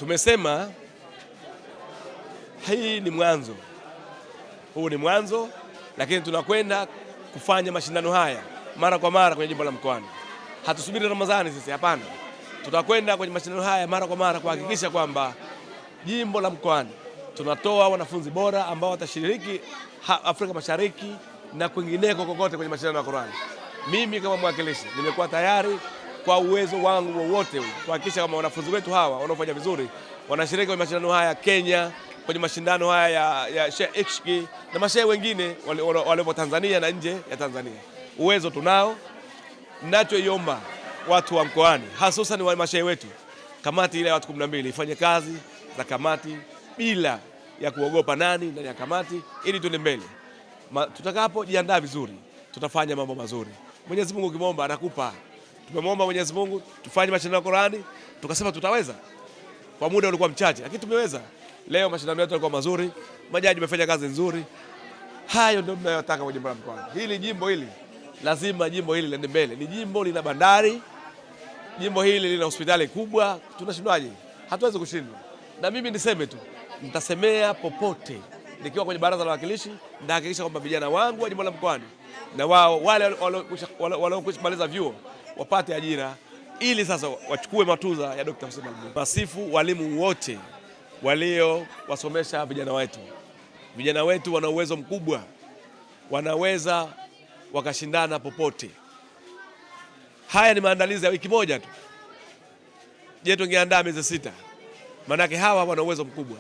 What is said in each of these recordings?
Tumesema hii ni mwanzo, huu ni mwanzo, lakini tunakwenda kufanya mashindano haya mara kwa mara kwenye jimbo la Mkoani. Hatusubiri Ramadhani sisi, hapana. Tutakwenda kwenye mashindano haya mara kwa mara kuhakikisha kwamba jimbo la Mkoani tunatoa wanafunzi bora ambao watashiriki Afrika Mashariki na kwingineko kokote kwenye mashindano ya Qur'ani. Mimi kama mwakilishi nimekuwa tayari kwa uwezo wangu wowote kuhakikisha kama wanafunzi wetu hawa wanaofanya vizuri wanashiriki kwenye mashindano haya Kenya, kwenye mashindano haya ya Sheikh Ishki na mashehe wengine waliopo Tanzania na nje ya Tanzania. Uwezo tunao. Ninachoiomba watu wa Mkoani, hususan wa mashehe wetu, kamati ile ya watu 12 ifanye kazi za kamati bila ya kuogopa nani ndani ya kamati, ili tuende mbele. Tutakapojiandaa vizuri, tutafanya mambo mazuri. Mwenyezi Mungu ukimwomba anakupa. Tumemwomba Mwenyezi Mungu tufanye mashindano ya Qur'ani, tukasema tutaweza. Kwa muda ulikuwa mchache, lakini tumeweza. Leo mashindano yetu yalikuwa mazuri, majaji wamefanya kazi nzuri. Hayo ndio tunayotaka kwenye jimbo la Mkoani. Hili jimbo hili, lazima jimbo hili liende mbele. Ni jimbo lina bandari, jimbo hili lina hospitali kubwa, tunashindwaje? Hatuwezi kushindwa. Na mimi niseme tu, nitasemea popote nikiwa kwenye baraza la wawakilishi, nitahakikisha kwamba vijana wangu wa jimbo la Mkoani na wao wale waliokwisha vyuo wapate ajira, ili sasa wachukue matuza ya Dr. Hussein Ali. Masifu walimu wote waliowasomesha vijana wetu. Vijana wetu wana uwezo mkubwa, wanaweza wakashindana popote. Haya ni maandalizi ya wiki moja tu. Je, tungeandaa miezi 6? Manake hawa wana uwezo mkubwa.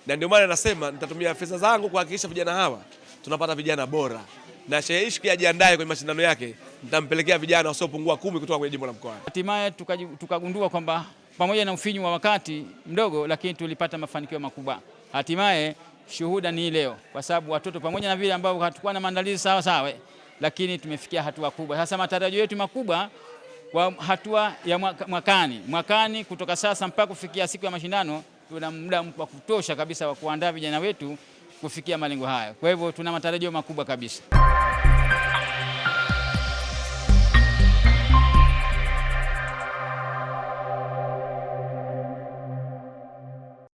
Na ndio maana nasema nitatumia pesa zangu kuhakikisha vijana hawa tunapata vijana bora. Na Sheikh Ishki ajiandae kwenye mashindano yake, nitampelekea vijana wasiopungua 10 kutoka kwenye jimbo la Mkoani. Hatimaye tukagundua kwamba pamoja na ufinyu wa wakati mdogo, lakini tulipata mafanikio makubwa. Hatimaye shuhuda ni leo, kwa sababu watoto pamoja na vile ambao hatukuwa na maandalizi sawa, lakini tumefikia hatua kubwa. Sasa matarajio yetu makubwa kwa hatua ya mwakani kutoka sasa mpaka kufikia siku ya mashindano, tuna muda wa kutosha kabisa wa kuandaa vijana wetu kufikia malengo haya. Kwa hivyo tuna matarajio makubwa kabisa.